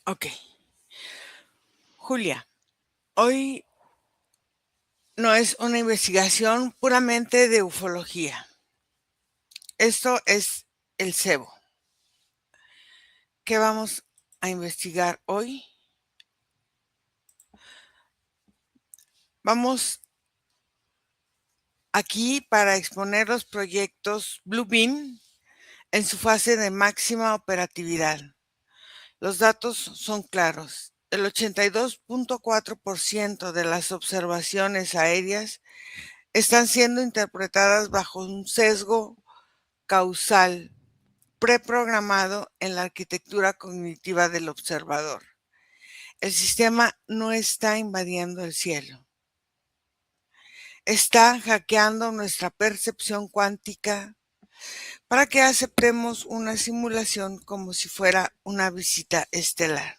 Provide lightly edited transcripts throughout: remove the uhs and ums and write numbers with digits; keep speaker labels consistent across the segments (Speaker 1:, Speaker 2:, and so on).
Speaker 1: Ok. Julia, hoy no es una investigación puramente de ufología. Esto es el cebo. ¿Qué vamos a investigar hoy? Vamos aquí para exponer los proyectos Bluebeam en su fase de máxima operatividad. Los datos son claros. El 82.4% de las observaciones aéreas están siendo interpretadas bajo un sesgo causal preprogramado en la arquitectura cognitiva del observador. El sistema no está invadiendo el cielo. Está hackeando nuestra percepción cuántica para que aceptemos una simulación como si fuera una visita estelar.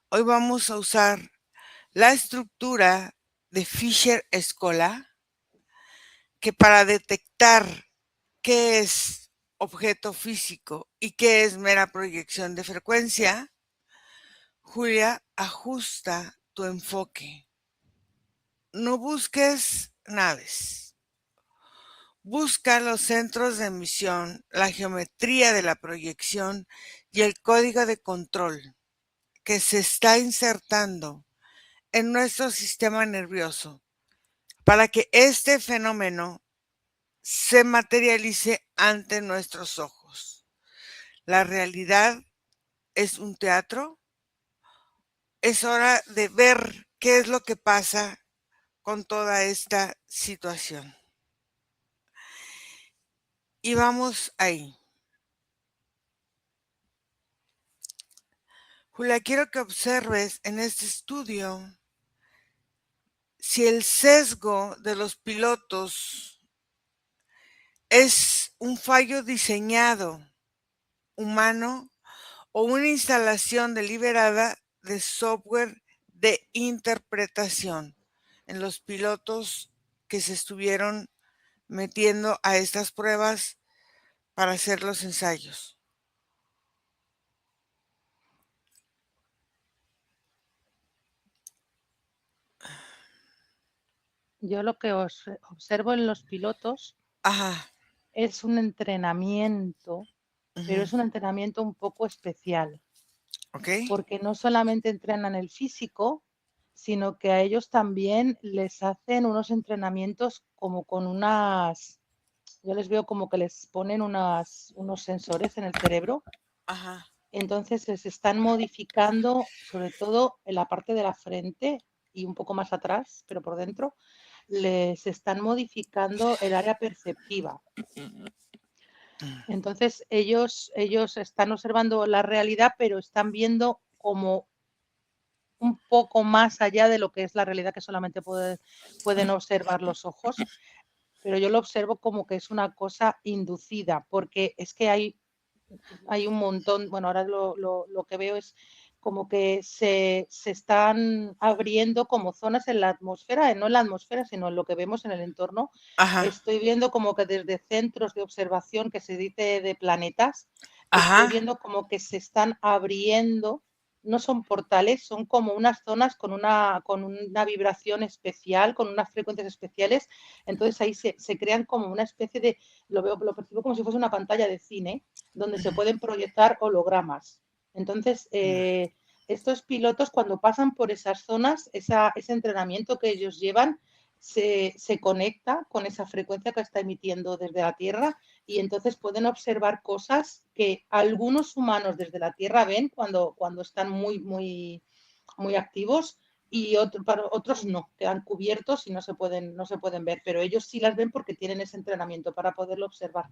Speaker 1: Hoy vamos a usar la estructura de Fisher-Scola, que para detectar qué es objeto físico y qué es mera proyección de frecuencia, Julia, ajusta tu enfoque. No busques naves. Busca los centros de emisión, la geometría de la proyección y el código de control que se está insertando en nuestro sistema nervioso para que este fenómeno se materialice ante nuestros ojos. La realidad es un teatro. Es hora de ver qué es lo que pasa con toda esta situación. Y vamos ahí. Julia, quiero que observes en este estudio si el sesgo de los pilotos es un fallo diseñado humano o una instalación deliberada de software de interpretación en los pilotos que se estuvieron metiendo a estas pruebas para hacer los ensayos.
Speaker 2: Yo lo que observo en los pilotos
Speaker 1: Ajá.
Speaker 2: es un entrenamiento, pero
Speaker 1: Uh-huh.
Speaker 2: es un entrenamiento un poco especial,
Speaker 1: Ok.
Speaker 2: porque no solamente entrenan el físico, sino que a ellos también les hacen unos entrenamientos como con yo les veo como que les ponen unos sensores en el cerebro,
Speaker 1: Ajá.
Speaker 2: entonces les están modificando sobre todo en la parte de la frente y un poco más atrás, pero por dentro, les están modificando el área perceptiva. Entonces ellos están observando la realidad, pero están viendo como un poco más allá de lo que es la realidad que solamente pueden observar los ojos, pero yo lo observo como que es una cosa inducida, porque es que hay un montón, bueno, ahora lo que veo es como que se están abriendo como zonas en la atmósfera, no en la atmósfera, sino en lo que vemos en el entorno.
Speaker 1: Ajá.
Speaker 2: Estoy viendo como que desde centros de observación que se dice de planetas, estoy
Speaker 1: Ajá.
Speaker 2: viendo como que se están abriendo, no son portales, son como unas zonas con una vibración especial, con unas frecuencias especiales. Entonces ahí se crean como una especie de, lo percibo como si fuese una pantalla de cine, donde se pueden proyectar hologramas. Entonces, estos pilotos cuando pasan por esas zonas, ese entrenamiento que ellos llevan, se conecta con esa frecuencia que está emitiendo desde la Tierra y entonces pueden observar cosas que algunos humanos desde la Tierra ven cuando están muy activos y para otros no, quedan cubiertos y no se pueden ver, pero ellos sí las ven porque tienen ese entrenamiento para poderlo observar.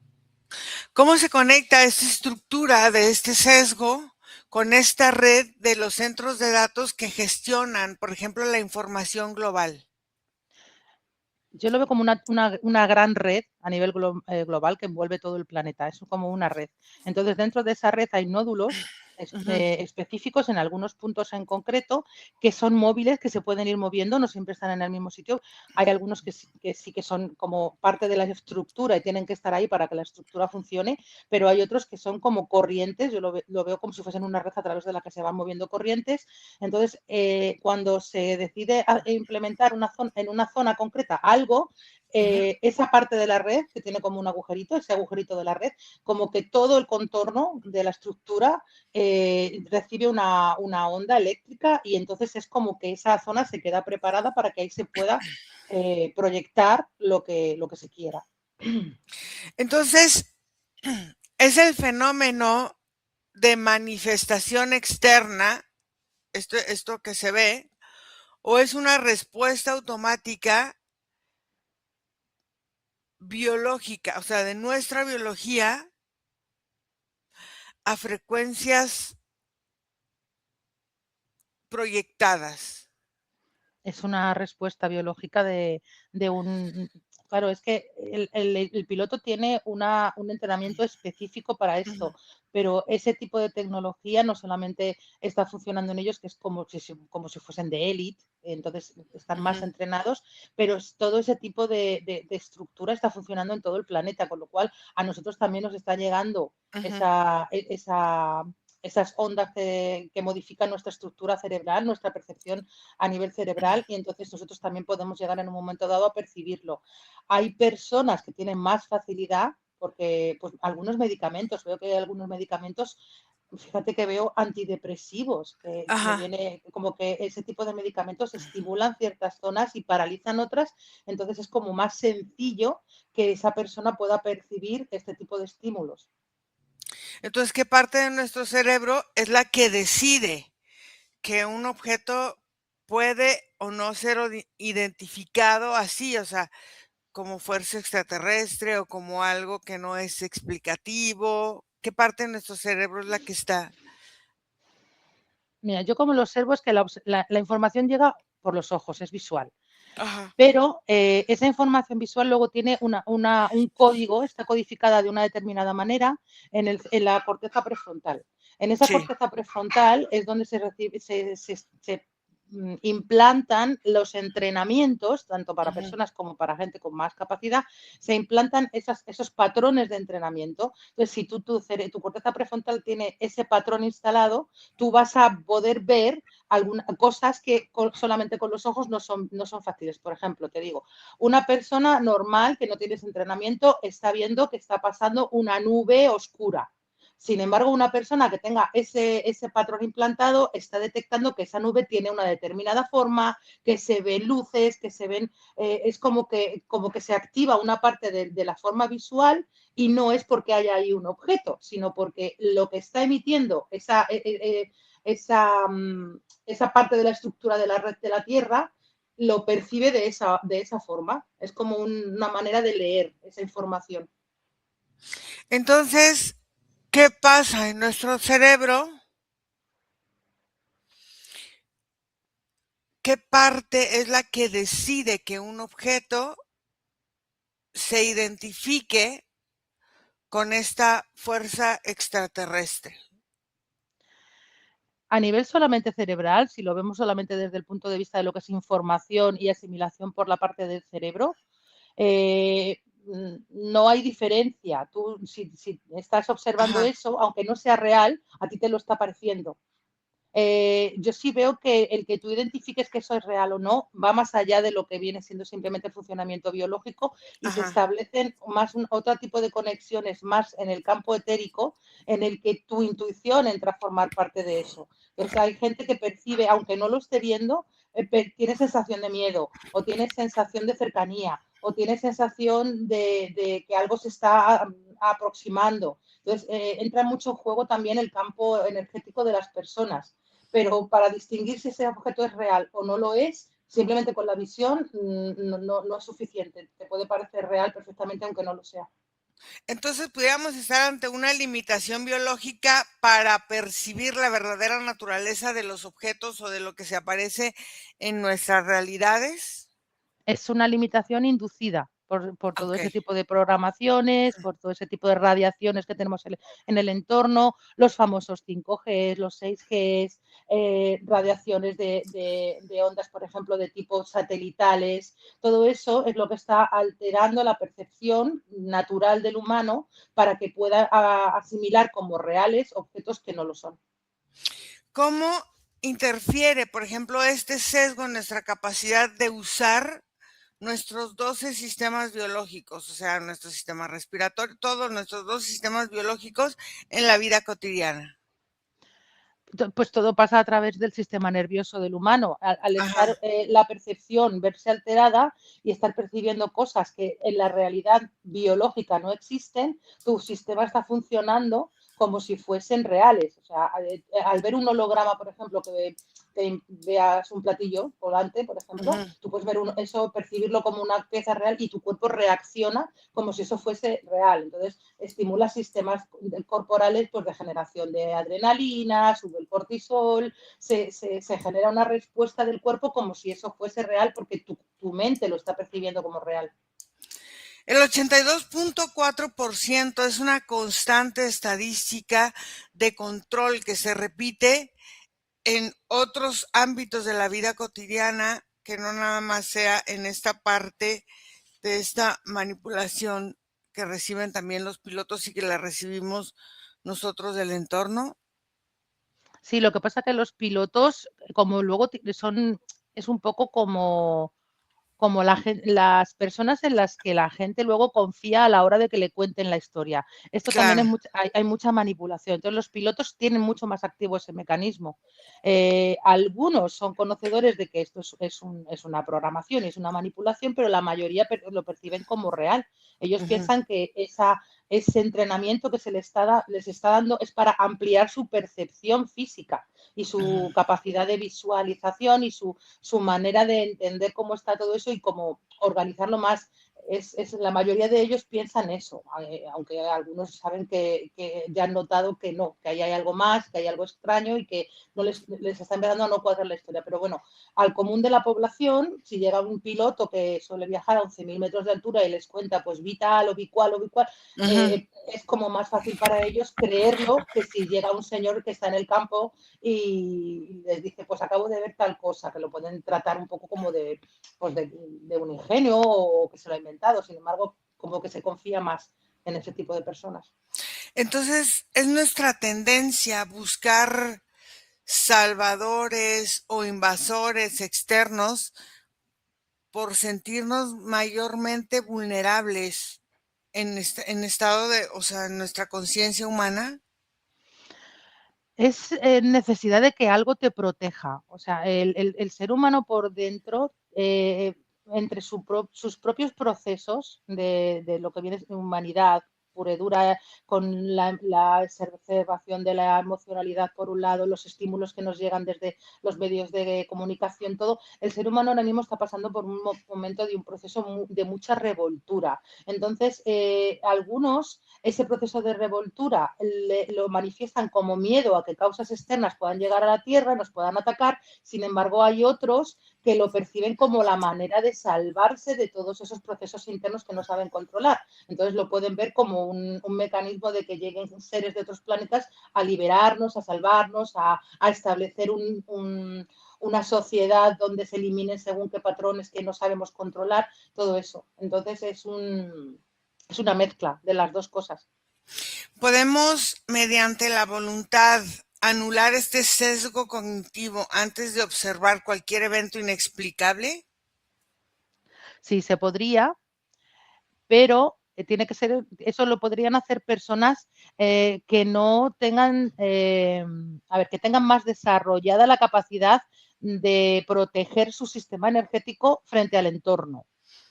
Speaker 1: ¿Cómo se conecta esta estructura de este sesgo con esta red de los centros de datos que gestionan, por ejemplo, la información global?
Speaker 2: Yo lo veo como una gran red a nivel global que envuelve todo el planeta. Es como una red. Entonces, dentro de esa red hay nódulos específicos en algunos puntos en concreto que son móviles, que se pueden ir moviendo, no siempre están en el mismo sitio. Hay algunos que sí que son como parte de la estructura y tienen que estar ahí para que la estructura funcione, pero hay otros que son como corrientes. Yo lo veo como si fuesen una red a través de la que se van moviendo corrientes. Entonces, cuando se decide implementar en una zona concreta algo, esa parte de la red que tiene como un agujerito, ese agujerito de la red, como que todo el contorno de la estructura recibe una onda eléctrica, y entonces es como que esa zona se queda preparada para que ahí se pueda proyectar lo que se quiera.
Speaker 1: Entonces, es el fenómeno de manifestación externa, esto que se ve, o es una respuesta automática biológica, o sea, de nuestra biología a frecuencias proyectadas.
Speaker 2: Es una respuesta biológica de un... Claro, es que el piloto tiene un entrenamiento específico para esto, pero ese tipo de tecnología no solamente está funcionando en ellos, que es como si fuesen de élite, entonces están más entrenados, pero todo ese tipo de estructura está funcionando en todo el planeta, con lo cual a nosotros también nos está llegando esas ondas que modifican nuestra estructura cerebral, nuestra percepción a nivel cerebral, y entonces nosotros también podemos llegar en un momento dado a percibirlo. Hay personas que tienen más facilidad porque pues, algunos medicamentos, veo que hay algunos medicamentos, fíjate que veo antidepresivos, que me viene como que ese tipo de medicamentos estimulan ciertas zonas y paralizan otras, entonces es como más sencillo que esa persona pueda percibir este tipo de estímulos.
Speaker 1: Entonces, ¿qué parte de nuestro cerebro es la que decide que un objeto puede o no ser identificado así, o sea, como fuerza extraterrestre o como algo que no es explicativo? ¿Qué parte de nuestro cerebro es la que está?
Speaker 2: Mira, yo como lo observo es que la información llega por los ojos, es visual.
Speaker 1: Ajá.
Speaker 2: Pero esa información visual luego tiene un código, está codificada de una determinada manera en la corteza prefrontal. En esa
Speaker 1: Sí.
Speaker 2: corteza prefrontal es donde se implantan los entrenamientos, tanto para personas como para gente con más capacidad, se implantan esos patrones de entrenamiento. Entonces, si tu corteza prefrontal tiene ese patrón instalado, tú vas a poder ver algunas cosas que solamente con los ojos no son fáciles. Por ejemplo, te digo, una persona normal que no tiene ese entrenamiento está viendo que está pasando una nube oscura. Sin embargo, una persona que tenga ese patrón implantado está detectando que esa nube tiene una determinada forma, que se ven luces, que se ven, es como que se activa una parte de la forma visual, y no es porque haya ahí un objeto, sino porque lo que está emitiendo esa parte de la estructura de la red de la Tierra lo percibe de esa forma. Es como una manera de leer esa información.
Speaker 1: Entonces, ¿qué pasa en nuestro cerebro? ¿Qué parte es la que decide que un objeto se identifique con esta fuerza extraterrestre?
Speaker 2: A nivel solamente cerebral, si lo vemos solamente desde el punto de vista de lo que es información y asimilación por la parte del cerebro, no hay diferencia. Tú, si estás observando
Speaker 1: Ajá.
Speaker 2: eso, aunque no sea real, a ti te lo está pareciendo. Yo sí veo que el que tú identifiques que eso es real o no va más allá de lo que viene siendo simplemente el funcionamiento biológico, y se
Speaker 1: Ajá.
Speaker 2: establecen más otro tipo de conexiones más en el campo etérico, en el que tu intuición entra a formar parte de eso. Entonces hay gente que percibe, aunque no lo esté viendo, tiene sensación de miedo, o tiene sensación de cercanía, o tiene sensación de que algo se está aproximando. Entonces, entra mucho en juego también el campo energético de las personas, pero para distinguir si ese objeto es real o no lo es, simplemente con la visión no es suficiente. Te puede parecer real perfectamente aunque no lo sea.
Speaker 1: Entonces, pudiéramos estar ante una limitación biológica para percibir la verdadera naturaleza de los objetos o de lo que se aparece en nuestras realidades.
Speaker 2: Es una limitación inducida. por todo ese
Speaker 1: Ok.
Speaker 2: tipo de programaciones, por todo ese tipo de radiaciones que tenemos en el entorno, los famosos 5G, los 6G, radiaciones de ondas, por ejemplo, de tipo satelitales. Todo eso es lo que está alterando la percepción natural del humano para que pueda asimilar como reales objetos que no lo son.
Speaker 1: ¿Cómo interfiere, por ejemplo, este sesgo en nuestra capacidad de usar nuestros 12 sistemas biológicos, o sea, nuestro sistema respiratorio, todos nuestros 12 sistemas biológicos en la vida cotidiana?
Speaker 2: Pues todo pasa a través del sistema nervioso del humano. Al estar
Speaker 1: Ajá.
Speaker 2: la percepción, verse alterada y estar percibiendo cosas que en la realidad biológica no existen, tu sistema está funcionando como si fuesen reales. O sea, al ver un holograma, por ejemplo, que veas un platillo volante, por ejemplo,
Speaker 1: Ujú.
Speaker 2: tú puedes ver eso, percibirlo como una pieza real y tu cuerpo reacciona como si eso fuese real. Entonces, estimula sistemas corporales pues, de generación de adrenalina, sube el cortisol, se genera una respuesta del cuerpo como si eso fuese real porque tu mente lo está percibiendo como real.
Speaker 1: El 82.4% es una constante estadística de control que se repite en otros ámbitos de la vida cotidiana, que no nada más sea en esta parte de esta manipulación que reciben también los pilotos y que la recibimos nosotros del entorno.
Speaker 2: Sí, lo que pasa es que los pilotos, como luego son, es un poco como las personas en las que la gente luego confía a la hora de que le cuenten la historia. Esto también
Speaker 1: Claro.
Speaker 2: hay mucha manipulación. Entonces los pilotos tienen mucho más activo ese mecanismo. Algunos son conocedores de que esto es una programación, es una manipulación, pero la mayoría lo perciben como real. Ellos
Speaker 1: Ujú.
Speaker 2: piensan que ese entrenamiento que les está dando es para ampliar su percepción física y su capacidad de visualización y su manera de entender cómo está todo eso y cómo organizarlo más. La mayoría de ellos piensan eso, aunque algunos saben que ya han notado que no, que ahí hay algo más, que hay algo extraño y que no les está empezando a no cuadrar la historia. Pero bueno, al común de la población, si llega un piloto que suele viajar a 11.000 metros de altura y les cuenta, pues vi tal o vi cual o vi cual,
Speaker 1: Ujú.
Speaker 2: es como más fácil para ellos creerlo que si llega un señor que está en el campo y les dice, pues acabo de ver tal cosa, que lo pueden tratar un poco como pues de un ingenio o que se lo ha inventado. Sin embargo, como que se confía más en ese tipo de personas.
Speaker 1: Entonces, es nuestra tendencia buscar salvadores o invasores externos por sentirnos mayormente vulnerables en estado de, o sea, en nuestra conciencia humana.
Speaker 2: Es necesidad de que algo te proteja. O sea, el ser humano por dentro, entre sus propios procesos de lo que viene de humanidad pura y dura, con la exacerbación de la emocionalidad por un lado, los estímulos que nos llegan desde los medios de comunicación, todo, el ser humano ahora mismo está pasando por un momento de un proceso de mucha revoltura. Entonces, algunos ese proceso de revoltura lo manifiestan como miedo a que causas externas puedan llegar a la Tierra, nos puedan atacar. Sin embargo, hay otros que lo perciben como la manera de salvarse de todos esos procesos internos que no saben controlar. Entonces lo pueden ver como un mecanismo de que lleguen seres de otros planetas a liberarnos, a salvarnos, a establecer una sociedad donde se eliminen según qué patrones que no sabemos controlar, todo eso. Entonces es una mezcla de las dos cosas.
Speaker 1: Podemos, mediante la voluntad, anular este sesgo cognitivo antes de observar cualquier evento inexplicable.
Speaker 2: Sí, se podría, pero tiene que ser, eso lo podrían hacer personas que no tengan, a ver, que tengan más desarrollada la capacidad de proteger su sistema energético frente al entorno,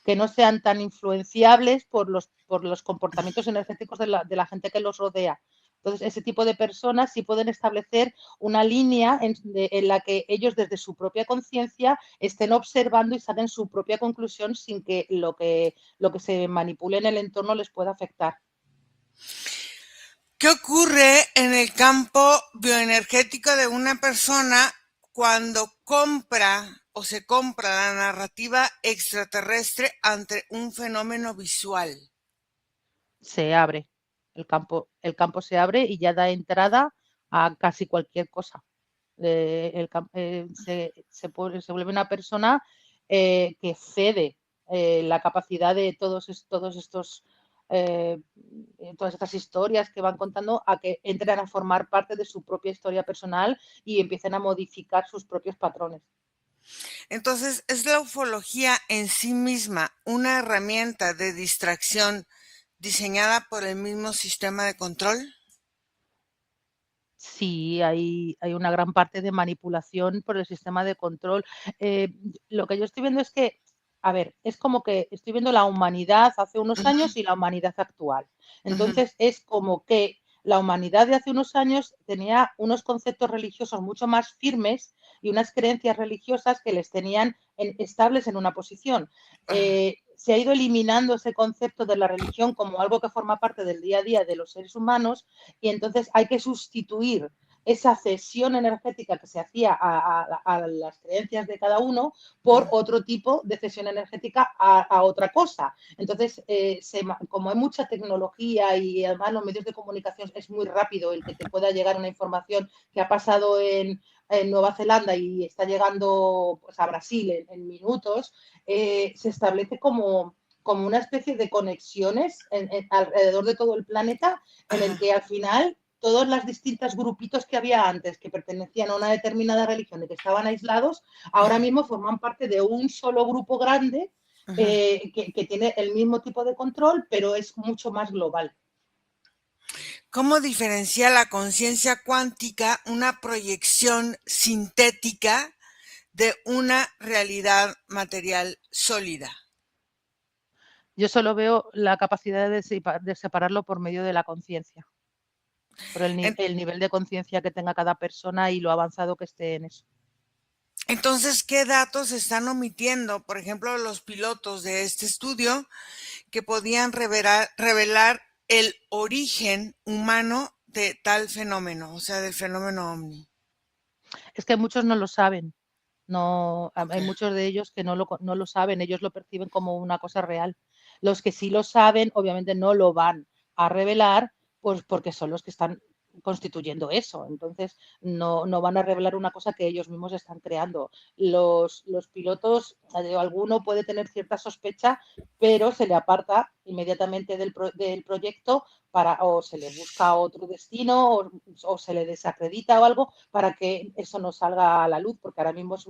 Speaker 2: que no sean tan influenciables por los comportamientos energéticos de la gente que los rodea. Entonces, ese tipo de personas sí pueden establecer una línea en la que ellos desde su propia conciencia estén observando y saquen su propia conclusión sin que lo que se manipule en el entorno les pueda afectar.
Speaker 1: ¿Qué ocurre en el campo bioenergético de una persona cuando compra o se compra la narrativa extraterrestre ante un fenómeno visual?
Speaker 2: Se abre. El campo se abre y ya da entrada a casi cualquier cosa. Se vuelve una persona que cede la capacidad de todas estas historias que van contando a que entren a formar parte de su propia historia personal y empiecen a modificar sus propios patrones.
Speaker 1: Entonces, ¿es la ufología en sí misma una herramienta de distracción diseñada por el mismo sistema de control?
Speaker 2: Sí, hay una gran parte de manipulación por el sistema de control. Eh, lo que yo estoy viendo es que, a ver, es como que estoy viendo la humanidad hace unos
Speaker 1: Ujú,
Speaker 2: años y la humanidad actual.
Speaker 1: ujú,
Speaker 2: Entonces, es como que la humanidad de hace unos años tenía unos conceptos religiosos mucho más firmes y unas creencias religiosas que les tenían estables en una posición.
Speaker 1: ah,
Speaker 2: Se ha ido eliminando ese concepto de la religión como algo que forma parte del día a día de los seres humanos y entonces hay que sustituir esa cesión energética que se hacía a las creencias de cada uno por
Speaker 1: ah.
Speaker 2: otro tipo de cesión energética a otra cosa. Entonces, como hay mucha tecnología y además los medios de comunicación es muy rápido el que te pueda llegar una información que ha pasado en Nueva Zelanda y está llegando pues, a Brasil minutos, se establece como una especie de conexiones alrededor de todo el planeta en el
Speaker 1: Ajá,
Speaker 2: que al final todos los distintos grupitos que había antes que pertenecían a una determinada religión y que estaban aislados, ahora mismo forman parte de un solo grupo grande
Speaker 1: ajá.
Speaker 2: que tiene el mismo tipo de control, pero es mucho más global.
Speaker 1: ¿Cómo diferencia la conciencia cuántica una proyección sintética de una realidad material sólida?
Speaker 2: Yo solo veo la capacidad de separarlo por medio de la conciencia, por
Speaker 1: En-
Speaker 2: el nivel de conciencia que tenga cada persona y lo avanzado que esté en eso.
Speaker 1: Entonces, ¿qué datos están omitiendo, por ejemplo, los pilotos de este estudio que podían revelar el origen humano de tal fenómeno, o sea, del fenómeno ovni?
Speaker 2: Es que muchos no lo saben. No, hay
Speaker 1: Okay.
Speaker 2: muchos de ellos que no lo saben, ellos lo perciben como una cosa real. Los que sí lo saben, obviamente no lo van a revelar, pues porque son los que están constituyendo eso. Entonces, no van a revelar una cosa que ellos mismos están creando. Los pilotos, alguno puede tener cierta sospecha, pero se le aparta inmediatamente del proyecto o se le busca otro destino o se le desacredita o algo para que eso no salga a la luz, porque ahora mismo es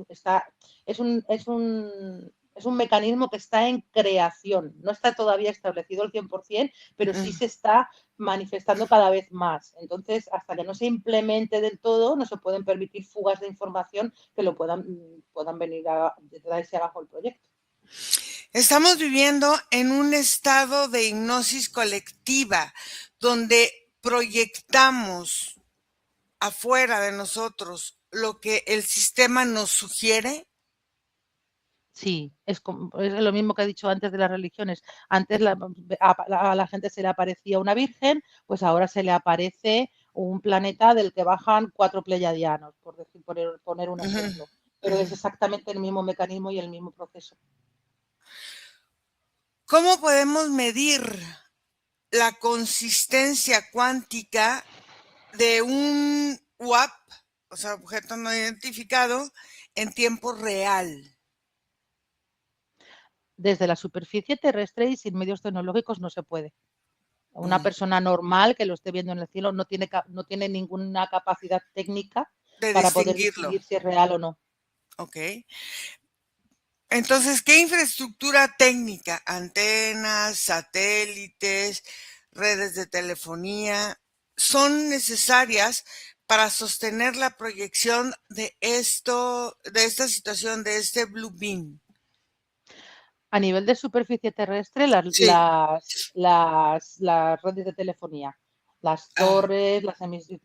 Speaker 2: un mecanismo que está en creación, no está todavía establecido al 100%, pero sí
Speaker 1: Mm.
Speaker 2: se está manifestando cada vez más. Entonces, hasta que no se implemente del todo, no se pueden permitir fugas de información que puedan venir a traerse abajo el proyecto.
Speaker 1: Estamos viviendo en un estado de hipnosis colectiva donde proyectamos afuera de nosotros lo que el sistema nos sugiere.
Speaker 2: Sí, es lo mismo que he dicho antes de las religiones. Antes a la gente se le aparecía una virgen, pues ahora se le aparece un planeta del que bajan 4 pleyadianos, poner un
Speaker 1: Ujú,
Speaker 2: ejemplo. Pero
Speaker 1: ujú.
Speaker 2: es exactamente el mismo mecanismo y el mismo proceso.
Speaker 1: ¿Cómo podemos medir la consistencia cuántica de un UAP, o sea, objeto no identificado, en tiempo real?
Speaker 2: Desde la superficie terrestre y sin medios tecnológicos no se puede. Una
Speaker 1: Mm,
Speaker 2: persona normal que lo esté viendo en el cielo no tiene ninguna capacidad técnica
Speaker 1: de
Speaker 2: para poder
Speaker 1: distinguirlo.
Speaker 2: distinguir si es real o no.
Speaker 1: Ok. Entonces, ¿qué infraestructura técnica, antenas, satélites, redes de telefonía, son necesarias para sostener la proyección de esto, de esta situación, de este blue beam?
Speaker 2: A nivel de superficie terrestre,
Speaker 1: Sí.
Speaker 2: las redes de telefonía, las
Speaker 1: Ah,
Speaker 2: torres,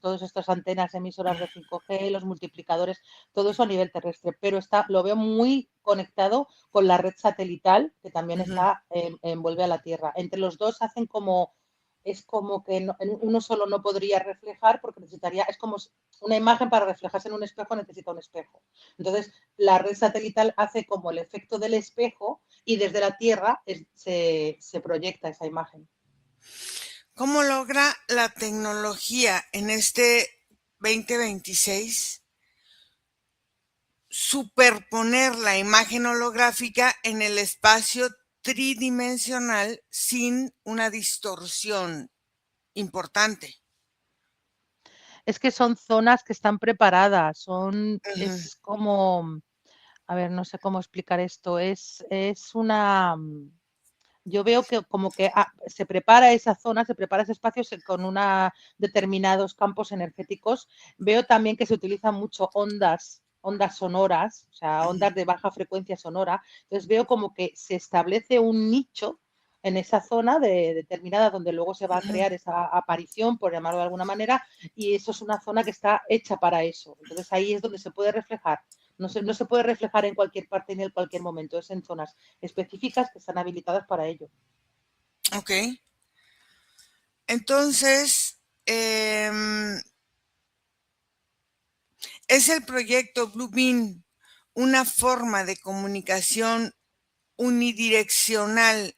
Speaker 2: todas estas antenas emisoras de 5G, los multiplicadores, todo eso a nivel terrestre, pero lo veo muy conectado con la red satelital que también
Speaker 1: ujú.
Speaker 2: envuelve a la Tierra. Entre los dos hacen como es como que uno solo no podría reflejar porque necesitaría, es como una imagen para reflejarse en un espejo necesita un espejo. Entonces, la red satelital hace como el efecto del espejo y desde la Tierra se proyecta esa imagen.
Speaker 1: ¿Cómo logra la tecnología en este 2026 superponer la imagen holográfica en el espacio tridimensional sin una distorsión importante?
Speaker 2: Es que son zonas que están preparadas,
Speaker 1: Ujú.
Speaker 2: es como, a ver, no sé cómo explicar esto, es una, yo veo que como que se prepara esa zona, se prepara ese espacio con determinados campos energéticos. Veo también que se utilizan mucho ondas sonoras, o sea, ondas de baja frecuencia sonora. Entonces veo como que se establece un nicho en esa zona determinada donde luego se va a
Speaker 1: Ujú.
Speaker 2: crear esa aparición, por llamarlo de alguna manera, y eso es una zona que está hecha para eso. Entonces ahí es donde se puede reflejar. No se puede reflejar en cualquier parte ni en cualquier momento, es en zonas específicas que están habilitadas para ello.
Speaker 1: Ok. Entonces, em, ¿es el proyecto Bluebeam una forma de comunicación unidireccional,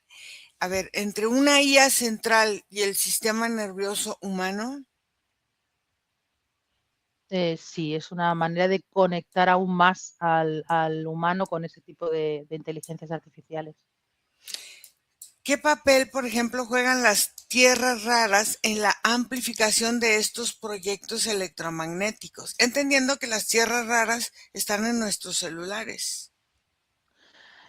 Speaker 1: a ver, entre una IA central y el sistema nervioso humano?
Speaker 2: Sí, es una manera de conectar aún más al humano con ese tipo de inteligencias artificiales.
Speaker 1: ¿Qué papel, por ejemplo, juegan las tierras raras en la amplificación de estos proyectos electromagnéticos? Entendiendo que las tierras raras están en nuestros celulares.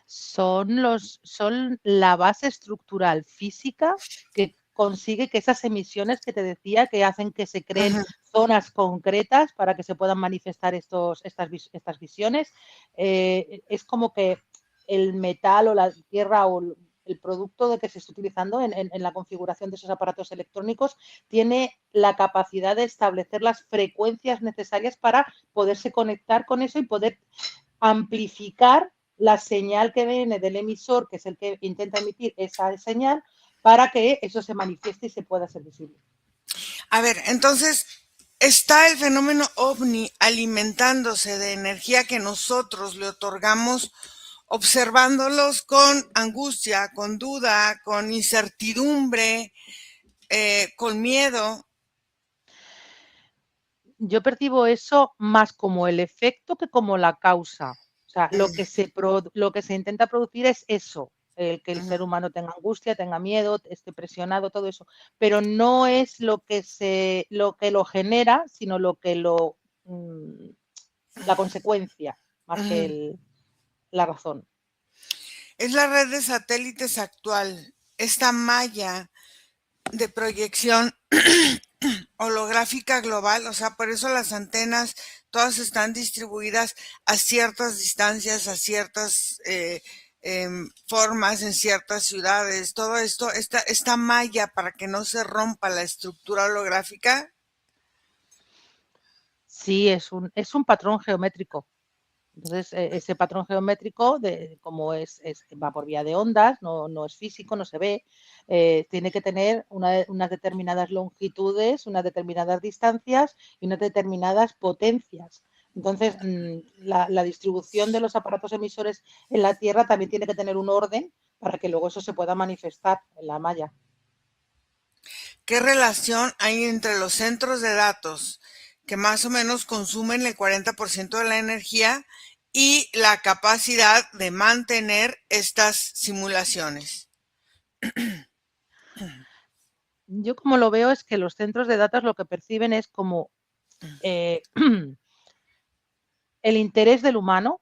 Speaker 2: Son la base estructural física que consigue que esas emisiones que te decía, que hacen que se creen
Speaker 1: Ujú.
Speaker 2: zonas concretas para que se puedan manifestar estas visiones, es como que el metal o la tierra o el producto de que se está utilizando en la configuración de esos aparatos electrónicos tiene la capacidad de establecer las frecuencias necesarias para poderse conectar con eso y poder amplificar la señal que viene del emisor, que es el que intenta emitir esa señal, para que eso se manifieste y se pueda ser visible.
Speaker 1: A ver, entonces, está el fenómeno ovni alimentándose de energía que nosotros le otorgamos, observándolos con angustia, con duda, con incertidumbre, con miedo.
Speaker 2: Yo percibo eso más como el efecto que como la causa. O sea, lo que se intenta producir es eso, que el ser humano tenga angustia, tenga miedo, esté presionado, todo eso. Pero no es lo que lo genera, sino la consecuencia, más que la razón.
Speaker 1: Es la red de satélites actual, esta malla de proyección holográfica global, o sea, por eso las antenas todas están distribuidas a ciertas distancias, a ciertas formas en ciertas ciudades, todo esto, esta malla para que no se rompa la estructura holográfica.
Speaker 2: Sí, es un patrón geométrico. Entonces, ese patrón geométrico, como va por vía de ondas, no es físico, no se ve, tiene que tener unas determinadas longitudes, unas determinadas distancias y unas determinadas potencias. Entonces, la distribución de los aparatos emisores en la Tierra también tiene que tener un orden para que luego eso se pueda manifestar en la malla.
Speaker 1: ¿Qué relación hay entre los centros de datos que más o menos consumen el 40% de la energía y la capacidad de mantener estas simulaciones?
Speaker 2: Yo como lo veo es que los centros de datos lo que perciben es como eh, el interés del humano.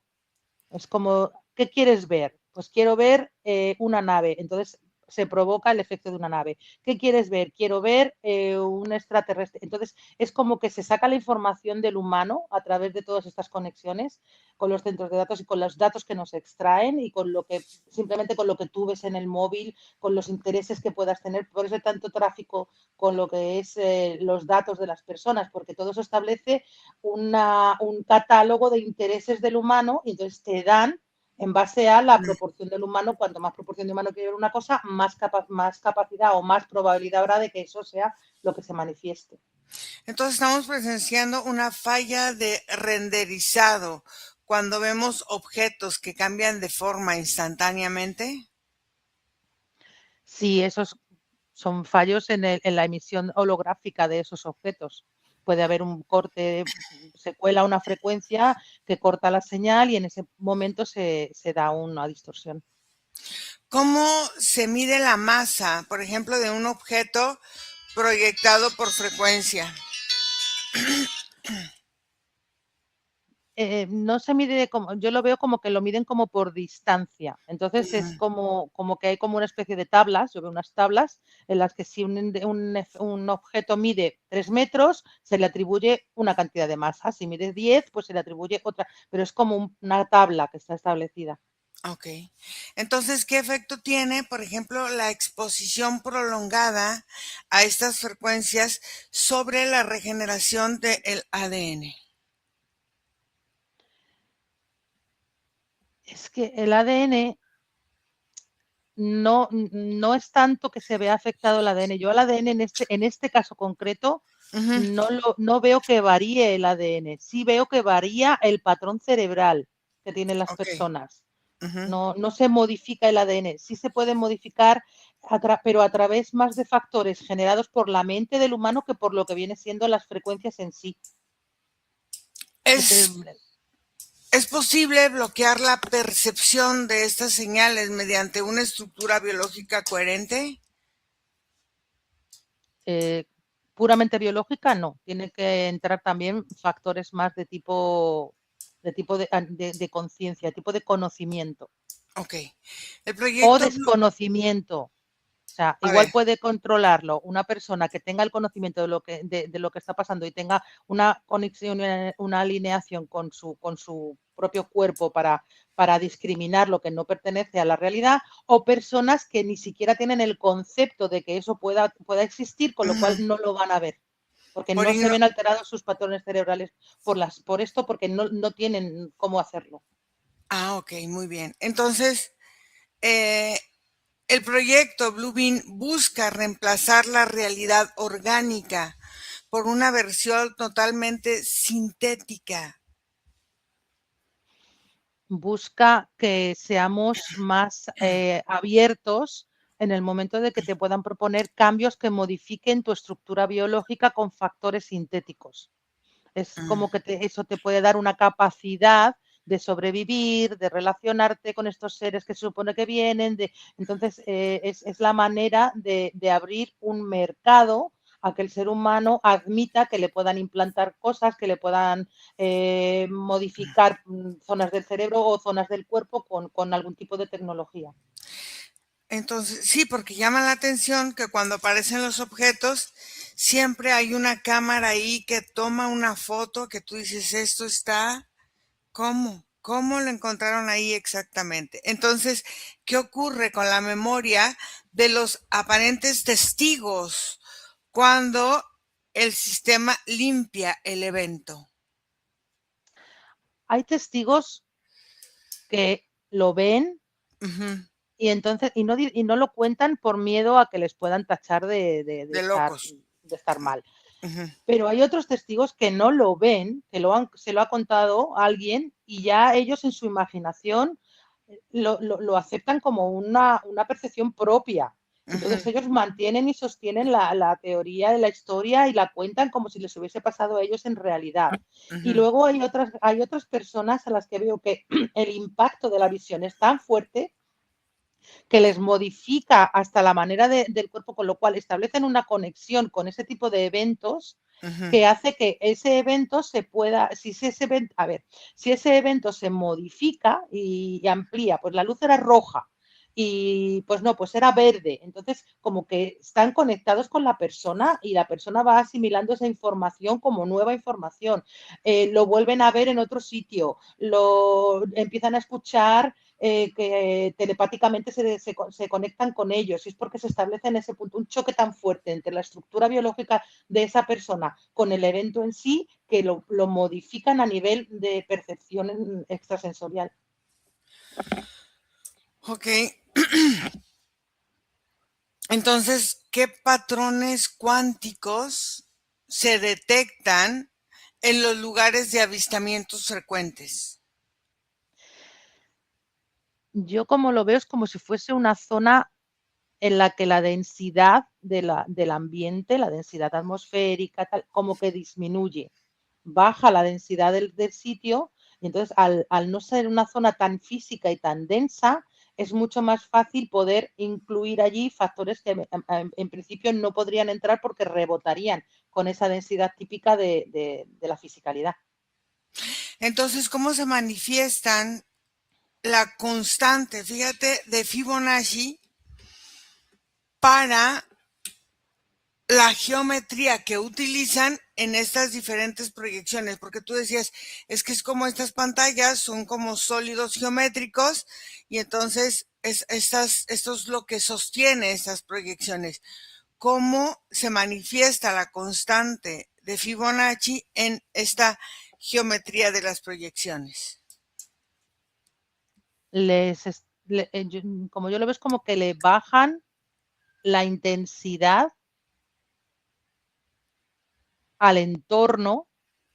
Speaker 2: Es como, ¿qué quieres ver? Pues quiero ver una nave. Entonces se provoca el efecto de una nave. ¿Qué quieres ver? Quiero ver un extraterrestre. Entonces es como que se saca la información del humano a través de todas estas conexiones con los centros de datos y con los datos que nos extraen y con lo que simplemente con lo que tú ves en el móvil, con los intereses que puedas tener. Por eso hay tanto tráfico con lo que es los datos de las personas, porque todo eso establece un catálogo de intereses del humano y entonces te dan en base a la proporción del humano. Cuanto más proporción de humano quiere ver una cosa, más capacidad o más probabilidad habrá de que eso sea lo que se manifieste.
Speaker 1: Entonces estamos presenciando una falla de renderizado cuando vemos objetos que cambian de forma instantáneamente.
Speaker 2: Sí, esos son fallos en la emisión holográfica de esos objetos. Puede haber un corte, se cuela una frecuencia que corta la señal y en ese momento se da una distorsión.
Speaker 1: ¿Cómo se mide la masa, por ejemplo, de un objeto proyectado por frecuencia?
Speaker 2: No se mide como, yo lo veo como que lo miden como por distancia. Entonces es como que hay como una especie de tablas, yo veo unas tablas en las que si un objeto mide 3 metros, se le atribuye una cantidad de masa. Si mide 10, pues se le atribuye otra, pero es como una tabla que está establecida.
Speaker 1: Ok. Entonces, ¿qué efecto tiene, por ejemplo, la exposición prolongada a estas frecuencias sobre la regeneración del ADN?
Speaker 2: Es que el ADN no es tanto que se vea afectado el ADN. Yo al ADN en este caso concreto
Speaker 1: Ujú.
Speaker 2: no veo que varíe el ADN. Sí veo que varía el patrón cerebral que tienen las
Speaker 1: Ok.
Speaker 2: personas.
Speaker 1: Ujú.
Speaker 2: No se modifica el ADN. Sí se puede modificar, pero a través más de factores generados por la mente del humano que por lo que viene siendo las frecuencias en sí.
Speaker 1: ¿Es, ¿Es posible bloquear la percepción de estas señales mediante una estructura biológica coherente?
Speaker 2: Eh, puramente biológica, no. Tiene que entrar también factores más de conciencia, tipo de conocimiento
Speaker 1: Ok. El
Speaker 2: o
Speaker 1: proyecto Blue.
Speaker 2: desconocimiento. O sea,
Speaker 1: A
Speaker 2: igual
Speaker 1: ver.
Speaker 2: puede controlarlo una persona que tenga el conocimiento de lo que está pasando y tenga una conexión, una alineación con su propio cuerpo para discriminar lo que no pertenece a la realidad, o personas que ni siquiera tienen el concepto de que eso pueda existir, con lo cual
Speaker 1: Ujú.
Speaker 2: no lo van a ver, porque
Speaker 1: Por
Speaker 2: no se
Speaker 1: igno-
Speaker 2: ven alterados sus patrones cerebrales por esto, porque no tienen cómo hacerlo.
Speaker 1: ok, muy bien. Entonces, eh, el proyecto Bluebeam busca reemplazar la realidad orgánica por una versión totalmente sintética.
Speaker 2: Busca que seamos más abiertos en el momento de que te puedan proponer cambios que modifiquen tu estructura biológica con factores sintéticos. Es
Speaker 1: Mm.
Speaker 2: como que eso te puede dar una capacidad de sobrevivir, de relacionarte con estos seres que se supone que vienen. Entonces, es la manera de abrir un mercado a que el ser humano admita que le puedan implantar cosas, que le puedan modificar zonas del cerebro o zonas del cuerpo con algún tipo de tecnología.
Speaker 1: Entonces, sí, porque llama la atención que cuando aparecen los objetos, siempre hay una cámara ahí que toma una foto que tú dices, esto está, ¿cómo? ¿Cómo lo encontraron ahí exactamente? Entonces, ¿qué ocurre con la memoria de los aparentes testigos cuando el sistema limpia el evento?
Speaker 2: Hay testigos que lo ven
Speaker 1: Ujú.
Speaker 2: y entonces y no lo cuentan por miedo a que les puedan tachar
Speaker 1: De locos.
Speaker 2: de estar mal.
Speaker 1: Ujú.
Speaker 2: Pero hay otros testigos que no lo ven, que se lo ha contado alguien y ya ellos en su imaginación lo aceptan como una percepción propia. Entonces
Speaker 1: Ujú.
Speaker 2: ellos mantienen y sostienen la teoría de la historia y la cuentan como si les hubiese pasado a ellos en realidad. Y
Speaker 1: Ujú.
Speaker 2: luego hay otras personas a las que veo que el impacto de la visión es tan fuerte que les modifica hasta la manera del cuerpo, con lo cual establecen una conexión con ese tipo de eventos
Speaker 1: Ujú.
Speaker 2: que hace que ese evento se pueda, si ese evento se modifica y amplía, pues la luz era roja y pues no, pues era verde. Entonces, como que están conectados con la persona y la persona va asimilando esa información como nueva información. Lo vuelven a ver en otro sitio, lo empiezan a escuchar que telepáticamente se conectan con ellos y es porque se establece en ese punto un choque tan fuerte entre la estructura biológica de esa persona con el evento en sí que lo modifican a nivel de percepción extrasensorial.
Speaker 1: Ok. Entonces, ¿qué patrones cuánticos se detectan en los lugares de avistamientos frecuentes?
Speaker 2: Yo como lo veo es como si fuese una zona en la que la densidad del ambiente, la densidad atmosférica, tal, como que disminuye. Baja la densidad del sitio y entonces al no ser una zona tan física y tan densa, es mucho más fácil poder incluir allí factores que en principio no podrían entrar porque rebotarían con esa densidad típica de la fisicalidad.
Speaker 1: Entonces, ¿cómo se manifiestan la constante, fíjate, de Fibonacci para la geometría que utilizan en estas diferentes proyecciones? Porque tú decías, es que es como estas pantallas son como sólidos geométricos y entonces esto es lo que sostiene estas proyecciones. ¿Cómo se manifiesta la constante de Fibonacci en esta geometría de las proyecciones?
Speaker 2: Como yo lo veo, es como que le bajan la intensidad al entorno.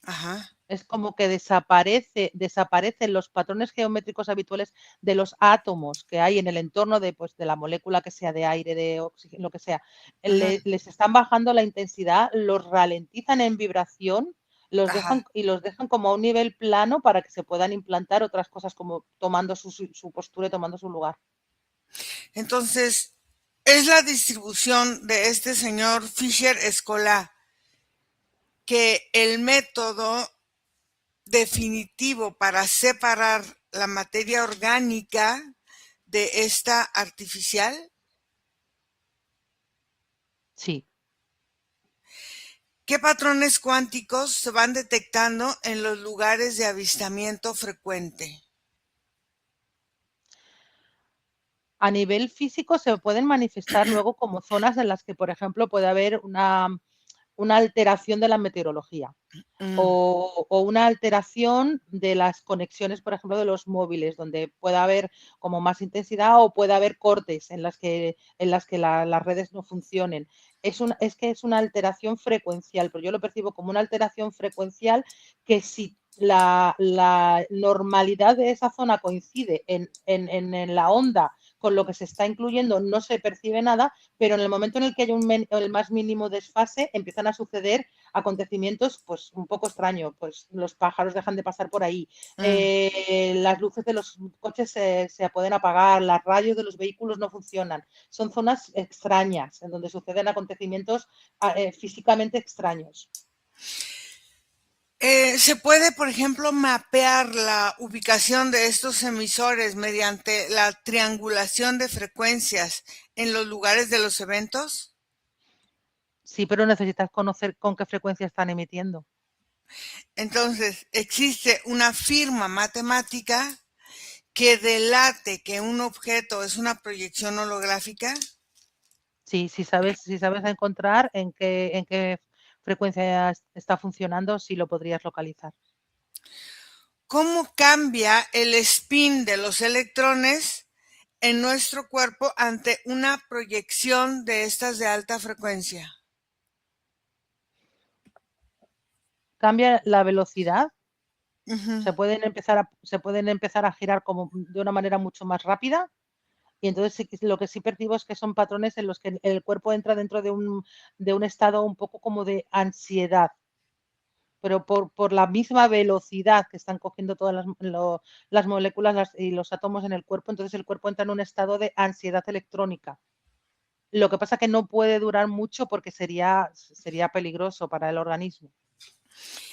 Speaker 1: Ajá.
Speaker 2: Es como que desaparecen los patrones geométricos habituales de los átomos que hay en el entorno pues, de la molécula que sea de aire, de oxígeno, lo que sea.
Speaker 1: Ajá.
Speaker 2: Les están bajando la intensidad, los ralentizan en vibración, los
Speaker 1: Ajá.
Speaker 2: dejan como a un nivel plano para que se puedan implantar otras cosas como tomando su postura y tomando su lugar.
Speaker 1: Entonces, es la distribución de este señor Fisher Escolá que el método definitivo para separar la materia orgánica de esta artificial.
Speaker 2: Sí.
Speaker 1: ¿Qué patrones cuánticos se van detectando en los lugares de avistamiento frecuente?
Speaker 2: A nivel físico se pueden manifestar luego como zonas en las que, por ejemplo, puede haber una alteración de la meteorología.
Speaker 1: Mm,
Speaker 2: O una alteración de las conexiones, por ejemplo, de los móviles, donde pueda haber como más intensidad o puede haber cortes en las que las redes no funcionen. Es que es una alteración frecuencial, pero yo lo percibo como una alteración frecuencial que si la normalidad de esa zona coincide en la onda con lo que se está incluyendo, no se percibe nada, pero en el momento en el que hay el más mínimo desfase, empiezan a suceder acontecimientos pues un poco extraños, pues los pájaros dejan de pasar por ahí,
Speaker 1: mm.
Speaker 2: las luces de los coches se pueden apagar, las radios de los vehículos no funcionan, son zonas extrañas en donde suceden acontecimientos físicamente extraños.
Speaker 1: ¿Se puede, por ejemplo, mapear la ubicación de estos emisores mediante la triangulación de frecuencias en los lugares de los eventos?
Speaker 2: Sí, pero necesitas conocer con qué frecuencia están emitiendo.
Speaker 1: Entonces, existe una firma matemática que delate que un objeto es una proyección holográfica.
Speaker 2: Sí, si sabes encontrar en qué frecuencia está funcionando, sí lo podrías localizar.
Speaker 1: ¿Cómo cambia el spin de los electrones en nuestro cuerpo ante una proyección de estas de alta frecuencia?
Speaker 2: Cambia la velocidad,
Speaker 1: Ujú.
Speaker 2: se pueden empezar a girar como de una manera mucho más rápida. Y entonces lo que sí percibo es que son patrones en los que el cuerpo entra dentro de un estado un poco como de ansiedad, pero por la misma velocidad que están cogiendo todas las moléculas y los átomos en el cuerpo, entonces el cuerpo entra en un estado de ansiedad electrónica. Lo que pasa es que no puede durar mucho porque sería peligroso para el organismo.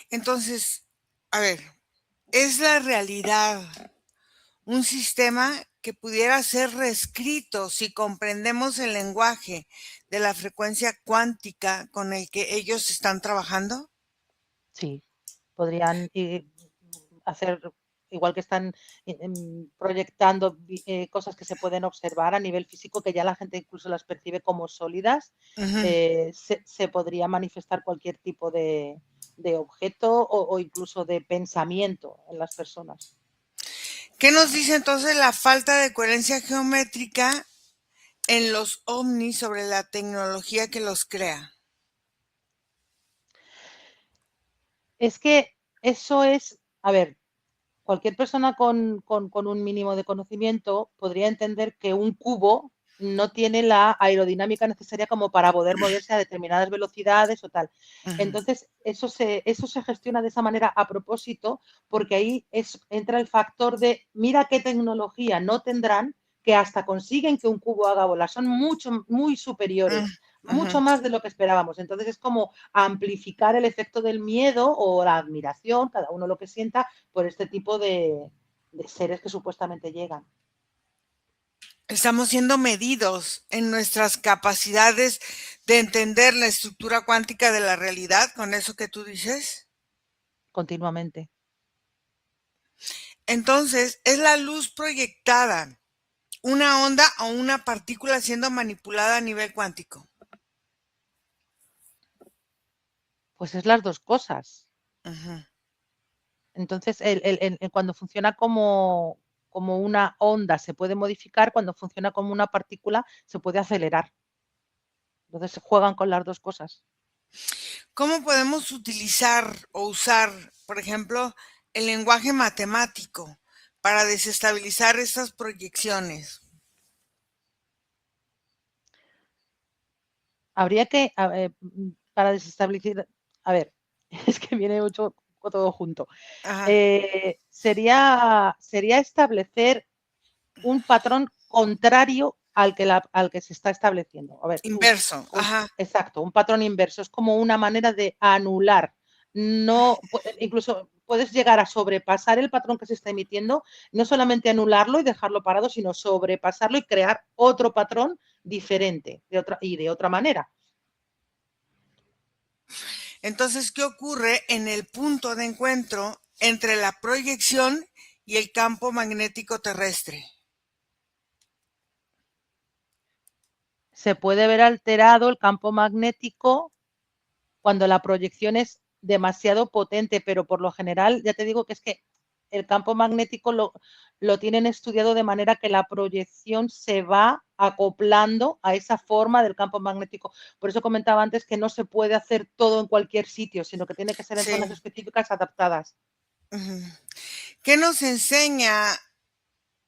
Speaker 1: Entonces, a ver, ¿es la realidad un sistema que pudiera ser reescrito si comprendemos el lenguaje de la frecuencia cuántica con el que ellos están trabajando?
Speaker 2: Sí, podrían hacer, igual que están proyectando cosas que se pueden observar a nivel físico, que ya la gente incluso las percibe como sólidas,
Speaker 1: Ujú.
Speaker 2: se podría manifestar cualquier tipo de objeto o incluso de pensamiento en las personas.
Speaker 1: ¿Qué nos dice entonces la falta de coherencia geométrica en los ovnis sobre la tecnología que los crea?
Speaker 2: Es que eso es, a ver, cualquier persona con un mínimo de conocimiento podría entender que un cubo no tiene la aerodinámica necesaria como para poder moverse a determinadas velocidades o tal.
Speaker 1: Ujú,
Speaker 2: Entonces, eso se gestiona de esa manera a propósito, porque ahí entra el factor de mira qué tecnología no tendrán que hasta consiguen que un cubo haga bola. Son muy
Speaker 1: mm,
Speaker 2: superiores,
Speaker 1: ujú.
Speaker 2: mucho más de lo que esperábamos. Entonces, es como amplificar el efecto del miedo o la admiración, cada uno lo que sienta, por este tipo de seres que supuestamente llegan.
Speaker 1: Estamos siendo medidos en nuestras capacidades de entender la estructura cuántica de la realidad, con eso que tú dices.
Speaker 2: Continuamente.
Speaker 1: Entonces, es la luz proyectada, una onda o una partícula siendo manipulada a nivel cuántico.
Speaker 2: Pues es las dos cosas.
Speaker 1: Ujú.
Speaker 2: Entonces, cuando funciona como una onda se puede modificar, cuando funciona como una partícula se puede acelerar. Entonces se juegan con las dos cosas.
Speaker 1: ¿Cómo podemos utilizar o usar, por ejemplo, el lenguaje matemático para desestabilizar estas proyecciones?
Speaker 2: Habría que, para desestabilizar, a ver, es que viene mucho todo junto.
Speaker 1: Ajá.
Speaker 2: Sería establecer un patrón contrario al que se está estableciendo. A ver,
Speaker 1: Inverso. Ajá.
Speaker 2: exacto, un patrón inverso. Es como una manera de anular. No, incluso puedes llegar a sobrepasar el patrón que se está emitiendo, no solamente anularlo y dejarlo parado, sino sobrepasarlo y crear otro patrón diferente de otra manera.
Speaker 1: Entonces, ¿qué ocurre en el punto de encuentro entre la proyección y el campo magnético terrestre?
Speaker 2: Se puede ver alterado el campo magnético cuando la proyección es demasiado potente, pero por lo general, ya te digo que es que el campo magnético lo tienen estudiado de manera que la proyección se va acoplando a esa forma del campo magnético. Por eso comentaba antes que no se puede hacer todo en cualquier sitio, sino que tiene que ser en zonas
Speaker 1: Sí.
Speaker 2: específicas adaptadas.
Speaker 1: Ujú. ¿Qué nos enseña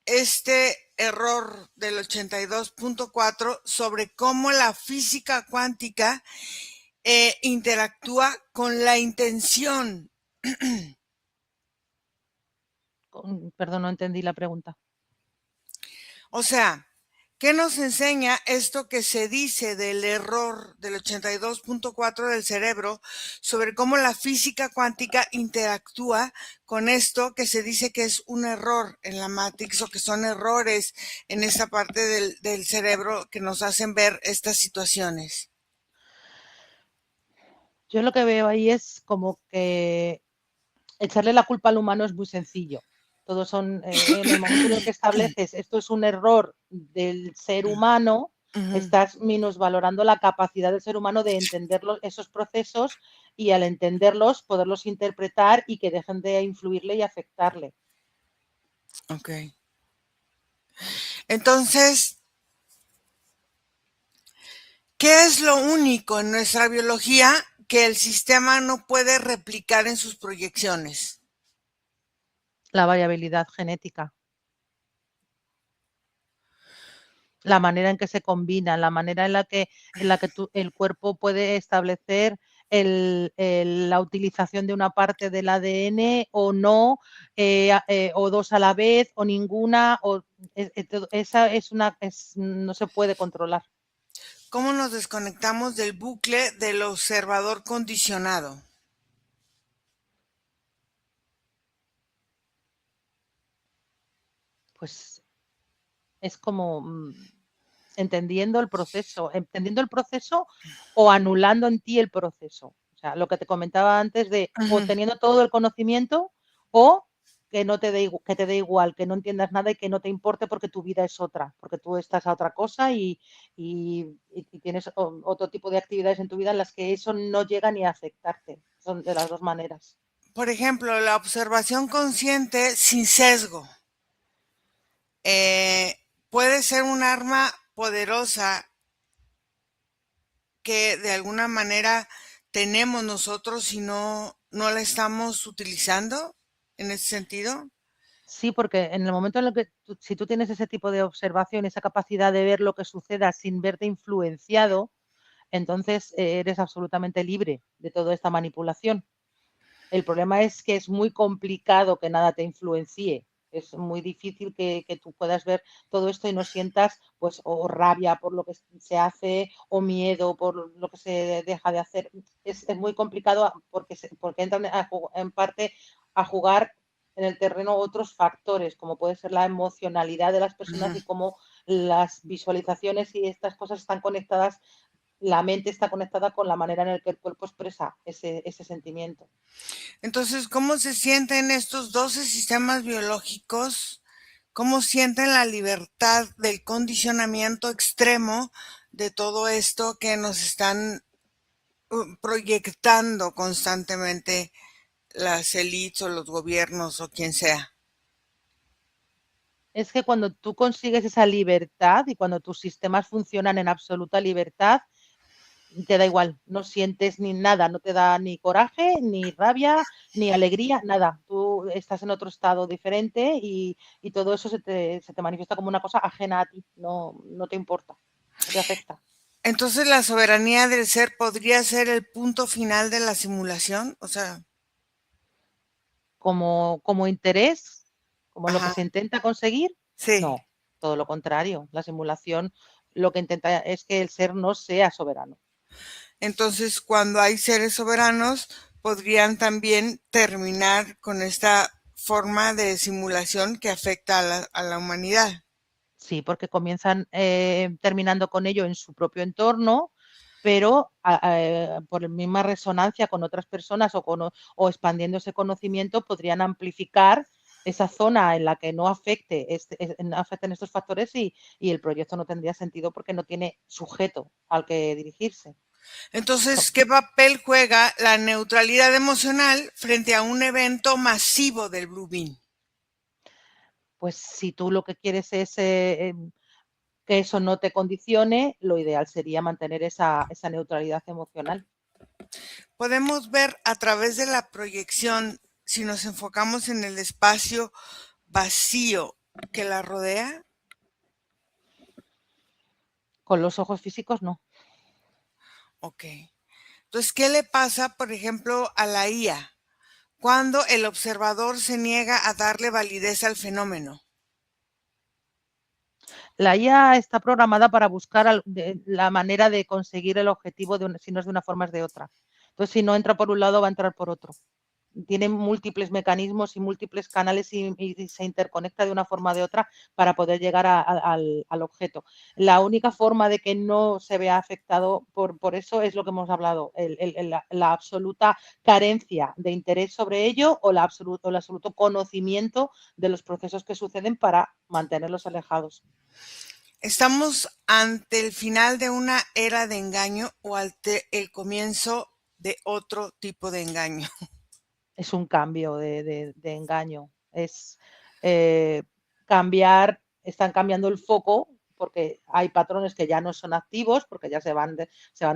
Speaker 1: este error del 82.4 sobre cómo la física cuántica interactúa con la intención?
Speaker 2: Perdón, no entendí la pregunta.
Speaker 1: O sea, ¿qué nos enseña esto que se dice del error del 82.4 del cerebro sobre cómo la física cuántica interactúa con esto que se dice que es un error en la Matrix o que son errores en esa parte del cerebro que nos hacen ver estas situaciones?
Speaker 2: Yo lo que veo ahí es como que echarle la culpa al humano es muy sencillo. Todos son, en el momento en el que estableces esto es un error del ser humano,
Speaker 1: Ujú.
Speaker 2: estás minusvalorando la capacidad del ser humano de entender esos procesos y al entenderlos, poderlos interpretar y que dejen de influirle y afectarle.
Speaker 1: Ok. Entonces, ¿qué es lo único en nuestra biología que el sistema no puede replicar en sus proyecciones?
Speaker 2: La variabilidad genética, la manera en que se combinan, la manera en la que el cuerpo puede establecer la utilización de una parte del ADN o no, o dos a la vez, o ninguna, esa no se puede controlar.
Speaker 1: ¿Cómo nos desconectamos del bucle del observador condicionado?
Speaker 2: Pues es como entendiendo el proceso o anulando en ti el proceso. O sea, lo que te comentaba antes de o
Speaker 1: Ujú.
Speaker 2: teniendo todo el conocimiento o que no te dé, que te dé igual, que no entiendas nada y que no te importe porque tu vida es otra, porque tú estás a otra cosa y tienes otro tipo de actividades en tu vida en las que eso no llega ni a afectarte. Son de las dos maneras.
Speaker 1: Por ejemplo, la observación consciente sin sesgo. puede ser un arma poderosa que de alguna manera tenemos nosotros y no la estamos utilizando en ese sentido.
Speaker 2: Sí, porque en el momento en el que si tú tienes ese tipo de observación, esa capacidad de ver lo que suceda sin verte influenciado, entonces eres absolutamente libre de toda esta manipulación. El problema es que es muy complicado que nada te influencie. Es muy difícil que tú puedas ver todo esto y no sientas pues o rabia por lo que se hace o miedo por lo que se deja de hacer. Es muy complicado porque entran en parte a jugar en el terreno otros factores, como puede ser la emocionalidad de las personas
Speaker 1: Ujú.
Speaker 2: y cómo las visualizaciones y estas cosas están conectadas, la mente está conectada con la manera en la que el cuerpo expresa ese sentimiento.
Speaker 1: Entonces, ¿cómo se sienten estos 12 sistemas biológicos? ¿Cómo sienten la libertad del condicionamiento extremo de todo esto que nos están proyectando constantemente las élites o los gobiernos o quien sea?
Speaker 2: Es que cuando tú consigues esa libertad y cuando tus sistemas funcionan en absoluta libertad, te da igual, no sientes ni nada, no te da ni coraje, ni rabia, ni alegría, nada. Tú estás en otro estado diferente y todo eso se te manifiesta como una cosa ajena a ti, no te importa, no te afecta.
Speaker 1: Entonces, la soberanía del ser podría ser el punto final de la simulación, o sea,
Speaker 2: Como interés, como lo que
Speaker 1: ajá,
Speaker 2: se intenta conseguir,
Speaker 1: sí.
Speaker 2: no, todo lo contrario. La simulación lo que intenta es que el ser no sea soberano.
Speaker 1: Entonces, cuando hay seres soberanos, podrían también terminar con esta forma de simulación que afecta a la humanidad.
Speaker 2: Sí, porque comienzan terminando con ello en su propio entorno, pero por la misma resonancia con otras personas o expandiendo ese conocimiento podrían amplificar esa zona en la que no no afecten estos factores y el proyecto no tendría sentido porque no tiene sujeto al que dirigirse.
Speaker 1: Entonces, ¿qué papel juega la neutralidad emocional frente a un evento masivo del Blue Beam?
Speaker 2: Pues si tú lo que quieres es que eso no te condicione, lo ideal sería mantener esa neutralidad emocional.
Speaker 1: Podemos ver a través de la proyección, si nos enfocamos en el espacio vacío que la rodea.
Speaker 2: Con los ojos físicos no.
Speaker 1: Ok. Entonces, ¿qué le pasa, por ejemplo, a la IA cuando el observador se niega a darle validez al fenómeno?
Speaker 2: La IA está programada para buscar la manera de conseguir el objetivo, si no es de una forma es de otra. Entonces, si no entra por un lado, va a entrar por otro. Tiene múltiples mecanismos y múltiples canales y se interconecta de una forma o de otra para poder llegar al objeto. La única forma de que no se vea afectado por eso es lo que hemos hablado, la absoluta carencia de interés sobre ello o el absoluto conocimiento de los procesos que suceden para mantenerlos alejados.
Speaker 1: ¿Estamos ante el final de una era de engaño o ante el comienzo de otro tipo de engaño?
Speaker 2: Es un cambio de engaño. Es eh, cambiar, están cambiando el foco porque hay patrones que ya no son activos, porque ya se van